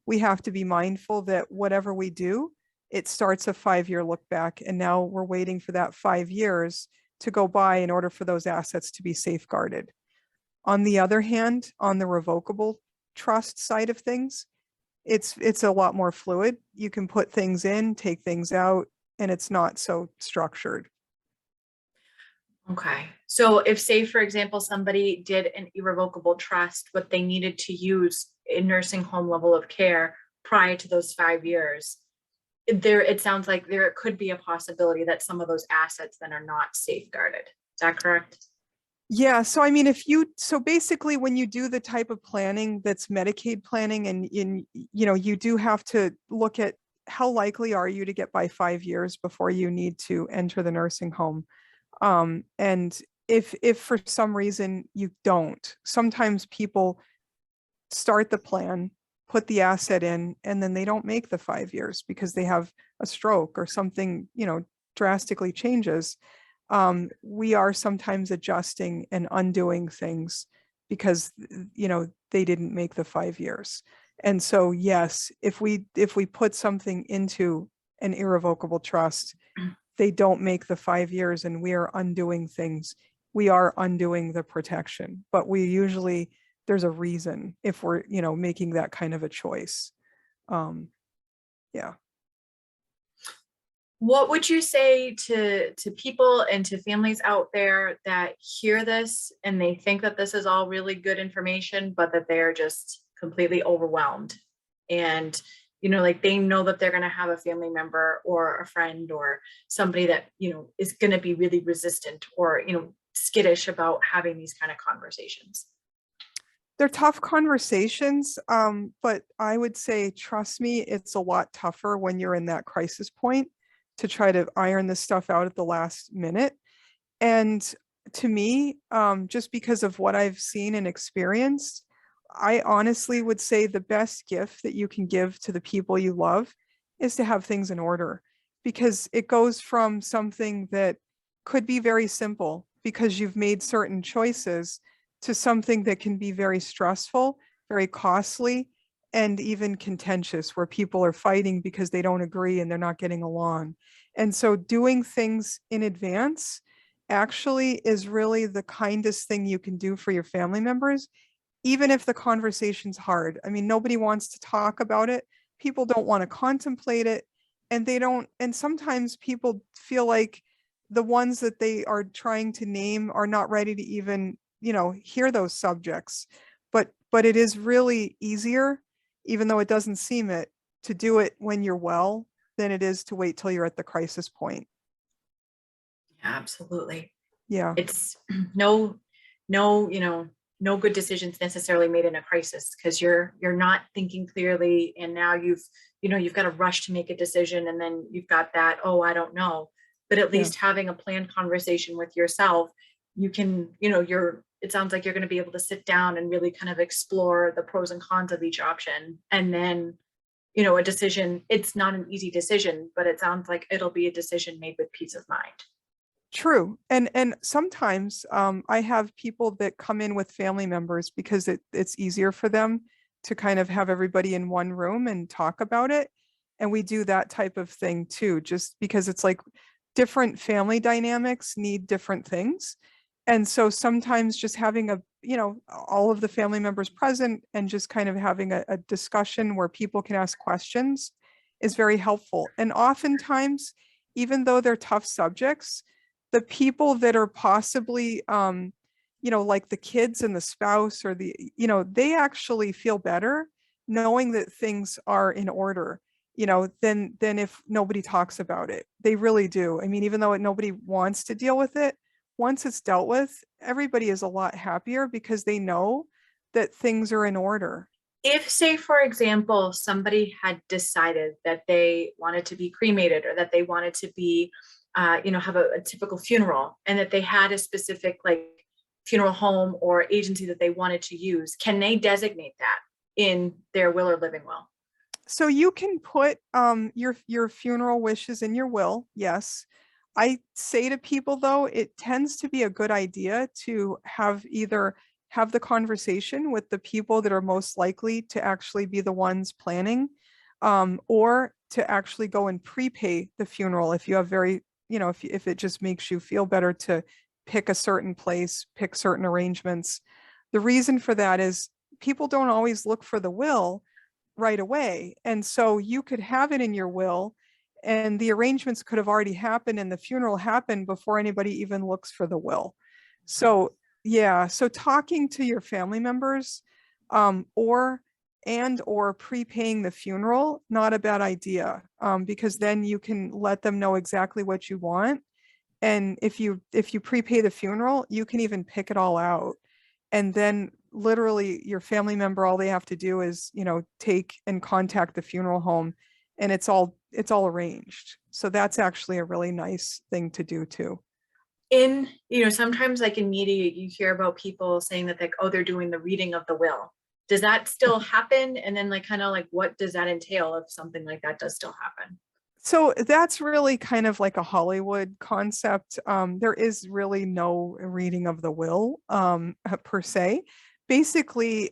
we have to be mindful that whatever we do, it starts a 5-year look back. And now we're waiting for that 5 years to go by in order for those assets to be safeguarded. On the other hand, on the revocable trust side of things, it's a lot more fluid. You can put things in, take things out, and it's not so structured. Okay. So if, say, for example, somebody did an irrevocable trust, but they needed to use a nursing home level of care prior to those 5 years, it sounds like there could be a possibility that some of those assets then are not safeguarded. Is that correct? Yeah. So, I mean, so basically when you do the type of planning that's Medicaid planning, and you do have to look at how likely are you to get by 5 years before you need to enter the nursing home. And if for some reason you don't, sometimes people start the plan, put the asset in, and then they don't make the 5 years because they have a stroke or something, drastically changes. We are sometimes adjusting and undoing things because, they didn't make the 5 years. And so, yes, if we put something into an irrevocable trust, they don't make the 5 years and we are undoing things. We are undoing the protection, but there's a reason if we're, making that kind of a choice. Yeah. What would you say to people and to families out there that hear this and they think that this is all really good information, but that they're just completely overwhelmed? And, like they know that they're going to have a family member or a friend or somebody that, is going to be really resistant or, skittish about having these kind of conversations. They're tough conversations, but I would say, trust me, it's a lot tougher when you're in that crisis point to try to iron this stuff out at the last minute. And to me, just because of what I've seen and experienced, I honestly would say the best gift that you can give to the people you love is to have things in order, because it goes from something that could be very simple, because you've made certain choices to something that can be very stressful, very costly, and even contentious, where people are fighting because they don't agree and they're not getting along. And so doing things in advance actually is really the kindest thing you can do for your family members, even if the conversation's hard. I mean, nobody wants to talk about it. People don't want to contemplate it. And they don't, and sometimes people feel like the ones that they are trying to name are not ready to even, hear those subjects. But it is really easier, even though it doesn't seem it, to do it when you're well than it is to wait till you're at the crisis point. Absolutely. Yeah. It's no, no, no good decisions necessarily made in a crisis, because you're not thinking clearly, and now you've got to rush to make a decision, and then you've got that, oh, I don't know. But at Yeah. least having a planned conversation with yourself, you can, it sounds like you're going to be able to sit down and really kind of explore the pros and cons of each option. And then, a decision, it's not an easy decision, but it sounds like it'll be a decision made with peace of mind. True. And sometimes I have people that come in with family members because it's easier for them to kind of have everybody in one room and talk about it. And we do that type of thing too, just because it's like different family dynamics need different things. And so sometimes just having all of the family members present and just kind of having a discussion where people can ask questions is very helpful. And oftentimes, even though they're tough subjects, the people that are possibly like the kids and the spouse or they actually feel better knowing that things are in order, than if nobody talks about it. They really do. I mean, even though nobody wants to deal with it, once it's dealt with, everybody is a lot happier because they know that things are in order. If, say, for example, somebody had decided that they wanted to be cremated, or that they wanted to be have a typical funeral, and that they had a specific like funeral home or agency that they wanted to use, can they designate that in their will or living will? So you can put your funeral wishes in your will. Yes. I say to people though, it tends to be a good idea to have the conversation with the people that are most likely to actually be the ones planning, or to actually go and prepay the funeral if you have if it just makes you feel better to pick a certain place, pick certain arrangements. The reason for that is people don't always look for the will right away. And so you could have it in your will and the arrangements could have already happened and the funeral happened before anybody even looks for the will. So yeah, so talking to your family members, or prepaying the funeral, not a bad idea, because then you can let them know exactly what you want. And if you prepay the funeral, you can even pick it all out. And then literally your family member, all they have to do is, take and contact the funeral home, and it's all arranged. So that's actually a really nice thing to do too. In, sometimes like in media, you hear about people saying that like, oh, they're doing the reading of the will. Does that still happen? And then like, kind of like, what does that entail if something like that does still happen? So that's really kind of like a Hollywood concept. There is really no reading of the will, per se. Basically,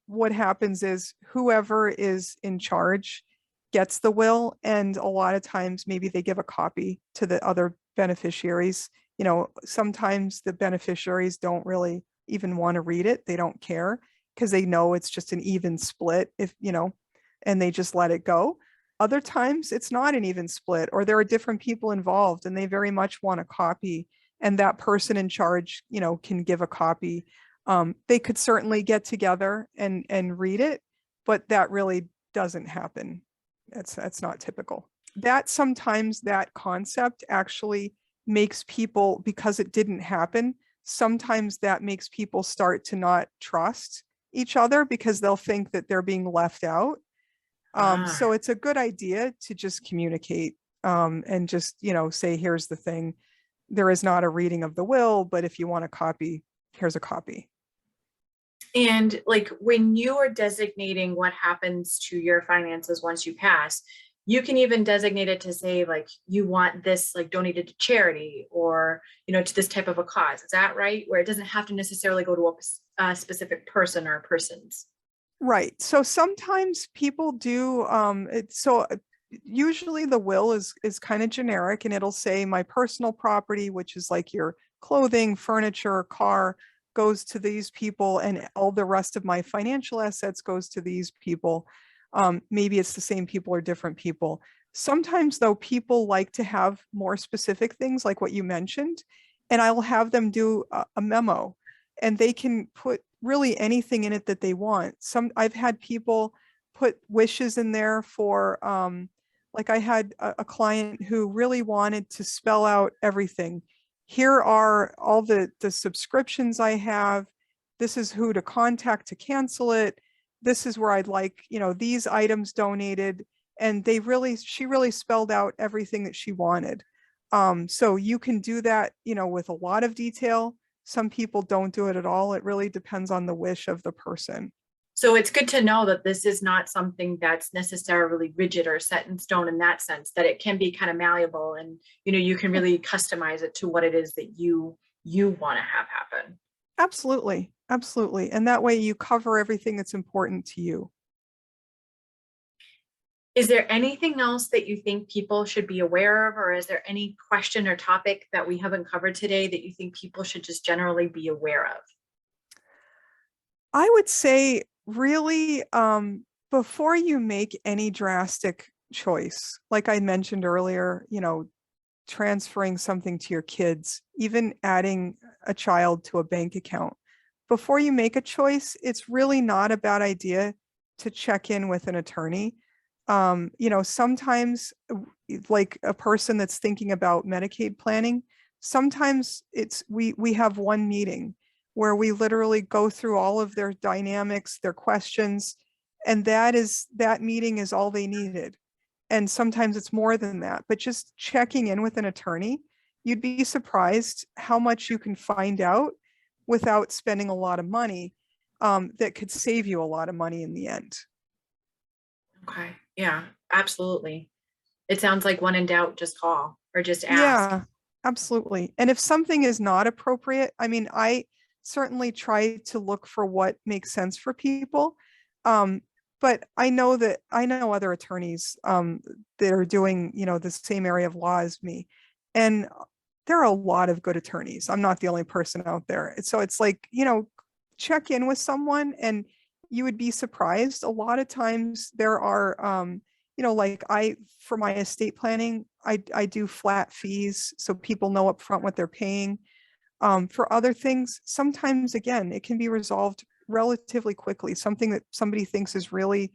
what happens is whoever is in charge gets the will, and a lot of times maybe they give a copy to the other beneficiaries. Sometimes the beneficiaries don't really even want to read it. They don't care because they know it's just an even split, and they just let it go. Other times it's not an even split, or there are different people involved and they very much want a copy, and that person in charge, can give a copy. They could certainly get together and read it, but that really doesn't happen. That's not typical. That sometimes that concept actually makes people, because it didn't happen, sometimes that makes people start to not trust each other because they'll think that they're being left out. So it's a good idea to just communicate, and just, say, here's the thing. There is not a reading of the will, but if you want a copy, here's a copy. And like when you are designating what happens to your finances once you pass, you can even designate it to say like, you want this like donated to charity or, to this type of a cause. Is that right? Where it doesn't have to necessarily go to a specific person or persons. Right. So sometimes people do usually the will is kind of generic, and it'll say my personal property, which is like your clothing, furniture, car, goes to these people, and all the rest of my financial assets goes to these people. Maybe it's the same people or different people. Sometimes though, people like to have more specific things like what you mentioned, and I will have them do a memo, and they can put really anything in it that they want. I've had people put wishes in there for like I had a client who really wanted to spell out everything. Here are all the subscriptions I have. This is who to contact to cancel it. This is where I'd like, these items donated. And she really spelled out everything that she wanted. So you can do that, with a lot of detail. Some people don't do it at all. It really depends on the wish of the person. So it's good to know that this is not something that's necessarily rigid or set in stone in that sense, that it can be kind of malleable and, you can really customize it to what it is that you want to have happen. Absolutely. Absolutely. And that way you cover everything that's important to you. Is there anything else that you think people should be aware of, or is there any question or topic that we haven't covered today that you think people should just generally be aware of? I would say really, before you make any drastic choice, like I mentioned earlier, transferring something to your kids, even adding a child to a bank account, before you make a choice, it's really not a bad idea to check in with an attorney. Sometimes like a person that's thinking about Medicaid planning, sometimes we have one meeting where we literally go through all of their dynamics, their questions, and that meeting is all they needed. And sometimes it's more than that, but just checking in with an attorney, you'd be surprised how much you can find out without spending a lot of money, that could save you a lot of money in the end. Okay. Yeah, absolutely. It sounds like when in doubt, just call or just ask. Yeah, absolutely. And if something is not appropriate, I mean, I certainly try to look for what makes sense for people. But I know other attorneys that are doing, the same area of law as me. And there are a lot of good attorneys. I'm not the only person out there. So it's like, check in with someone and you would be surprised. A lot of times there are, like for my estate planning, I do flat fees so people know upfront what they're paying. For other things, sometimes again, it can be resolved relatively quickly. Something that somebody thinks is really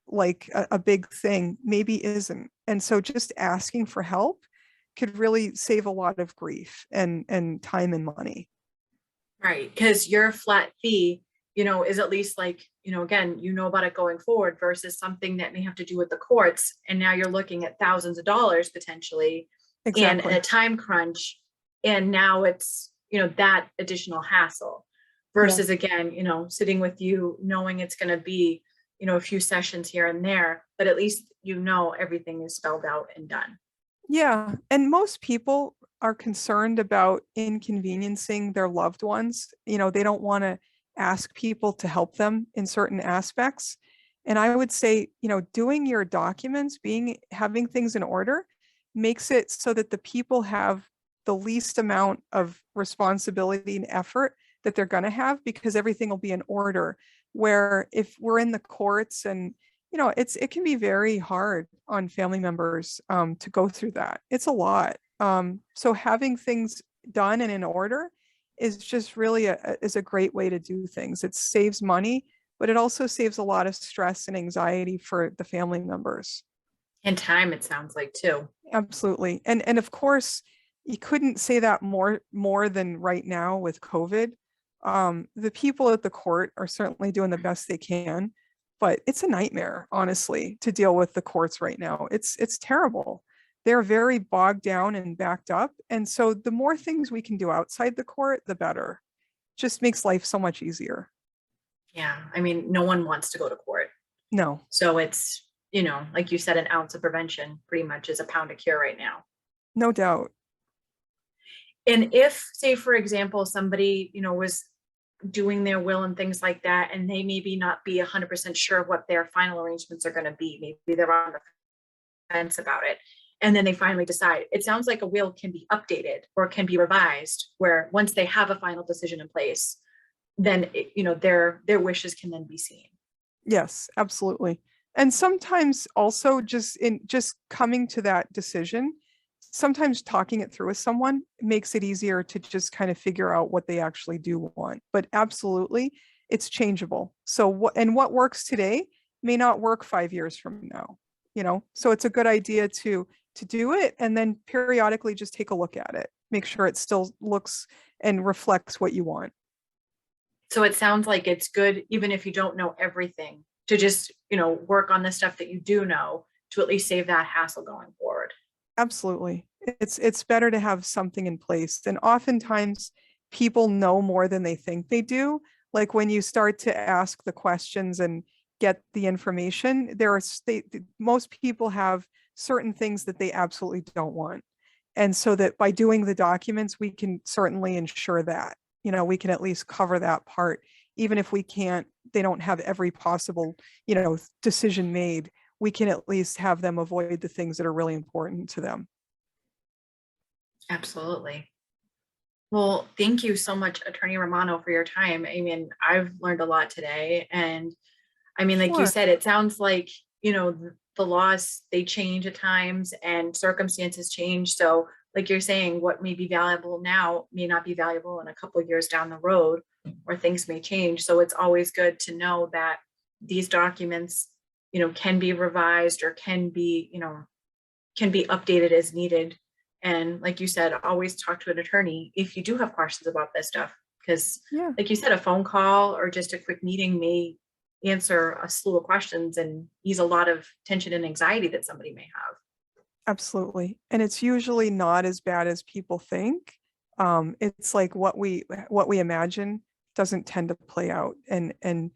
like a big thing, maybe isn't. And so just asking for help could really save a lot of grief and time and money. Right. Because your flat fee, is at least like, again, about it going forward versus something that may have to do with the courts. And now you're looking at thousands of dollars potentially and Exactly. a time crunch. And now it's, that additional hassle versus again, sitting with you, knowing it's going to be, a few sessions here and there, but at least, everything is spelled out and done. Yeah. And most people are concerned about inconveniencing their loved ones. They don't want to ask people to help them in certain aspects. And I would say, doing your documents, having things in order makes it so that the people have the least amount of responsibility and effort that they're going to have because everything will be in order. Where if we're in the courts and it can be very hard on family members to go through that. It's a lot. So having things done and in order is just really is a great way to do things. It saves money, but it also saves a lot of stress and anxiety for the family members. And time, it sounds like too. Absolutely. And of course, you couldn't say that more than right now with COVID. The people at the court are certainly doing the best they can, but it's a nightmare, honestly, to deal with the courts right now. It's terrible. They're very bogged down and backed up. And so the more things we can do outside the court, the better. Just makes life so much easier. Yeah. I mean, no one wants to go to court. No. So it's like you said, an ounce of prevention pretty much is a pound of cure right now. No doubt. And if, say, for example, somebody, was doing their will and things like that, and they maybe not be 100% sure what their final arrangements are going to be, maybe they're on the fence about it, and then they finally decide, it sounds like a will can be updated or can be revised, where once they have a final decision in place, then their wishes can then be seen. Yes, absolutely. And sometimes also just coming to that decision, sometimes talking it through with someone makes it easier to just kind of figure out what they actually do want. But absolutely, it's changeable. So what works today may not work 5 years from now, So it's a good idea to do it, and then periodically just take a look at it. Make sure it still looks and reflects what you want. So it sounds like it's good, even if you don't know everything, to just, work on the stuff that you do know, to at least save that hassle going forward. Absolutely. It's better to have something in place. And oftentimes people know more than they think they do. Like when you start to ask the questions and get the information, most people have certain things that they absolutely don't want. And so that by doing the documents, we can certainly ensure that, we can at least cover that part, even if they don't have every possible, decision made. We can at least have them avoid the things that are really important to them. Absolutely. Well, thank you so much, Attorney Romano, for your time. I mean, I've learned a lot today. And I mean, like you said, it sounds like, the laws, they change at times and circumstances change. So like you're saying, what may be valuable now may not be valuable in a couple of years down the road, or things may change. So it's always good to know that these documents, can be revised or can be updated as needed. And like you said, always talk to an attorney if you do have questions about this stuff, because like you said, a phone call or just a quick meeting may answer a slew of questions and ease a lot of tension and anxiety that somebody may have. Absolutely. And it's usually not as bad as people think. It's like what we imagine doesn't tend to play out. And a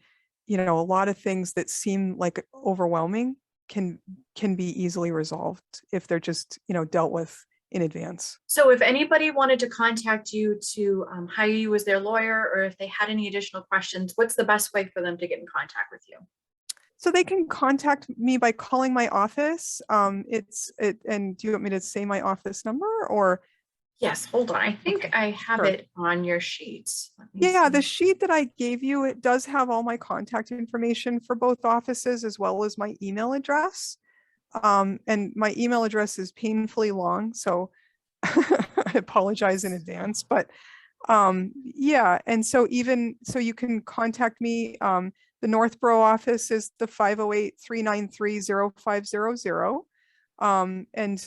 lot of things that seem like overwhelming can be easily resolved if they're just, dealt with in advance. So if anybody wanted to contact you to hire you as their lawyer, or if they had any additional questions, what's the best way for them to get in contact with you? So they can contact me by calling my office. And do you want me to say my office number or? Yes, hold on. I think I have it on your sheets. Yeah, the sheet that I gave you, it does have all my contact information for both offices as well as my email address. And my email address is painfully long, so I apologize in advance. But yeah, and so you can contact me. The Northborough office is the 508-393-0500. And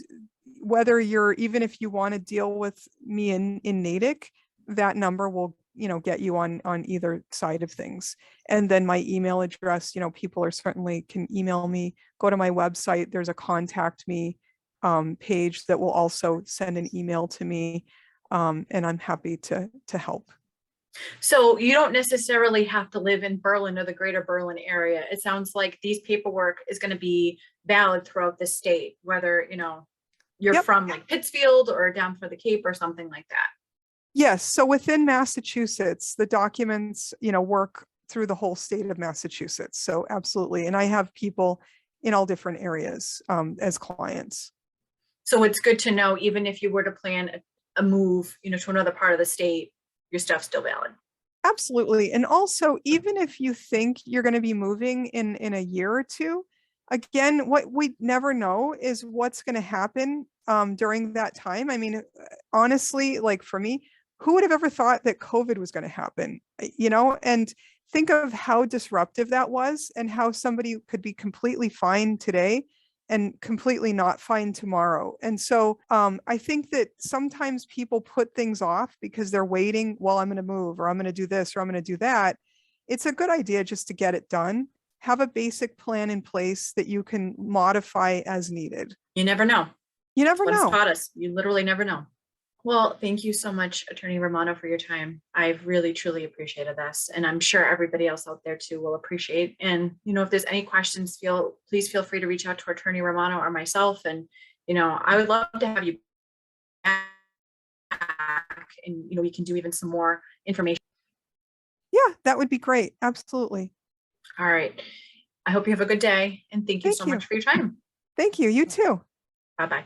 whether even if you want to deal with me in Natick, that number will, get you on either side of things. And then my email address, people certainly can email me, go to my website. There's a contact me page that will also send an email to me. And I'm happy to help. So you don't necessarily have to live in Berlin or the greater Berlin area. It sounds like these paperwork is going to be valid throughout the state, whether, you're from like Pittsfield or down for the Cape or something like that. Yes. So within Massachusetts, the documents, work through the whole state of Massachusetts. So absolutely. And I have people in all different areas as clients. So it's good to know, even if you were to plan a move, to another part of the state, your stuff's still valid. Absolutely. And also, even if you think you're going to be moving in a year or two, again, what we never know is what's going to happen during that time. I mean, honestly, like for me, who would have ever thought that COVID was going to happen, and think of how disruptive that was and how somebody could be completely fine today and completely not fine tomorrow. And so I think that sometimes people put things off because they're waiting, well, I'm going to move, or I'm going to do this, or I'm going to do that. It's a good idea just to get it done. Have a basic plan in place that you can modify as needed. You never know. You never know. Taught us. You literally never know. Well, thank you so much, Attorney Romano, for your time. I've really, truly appreciated this, and I'm sure everybody else out there too will appreciate. And, if there's any questions, please feel free to reach out to Attorney Romano or myself. And, I would love to have you back, and, we can do even some more information. Yeah, that would be great. Absolutely. All right. I hope you have a good day, and thank you so much for your time. Thank you. You too. Bye-bye.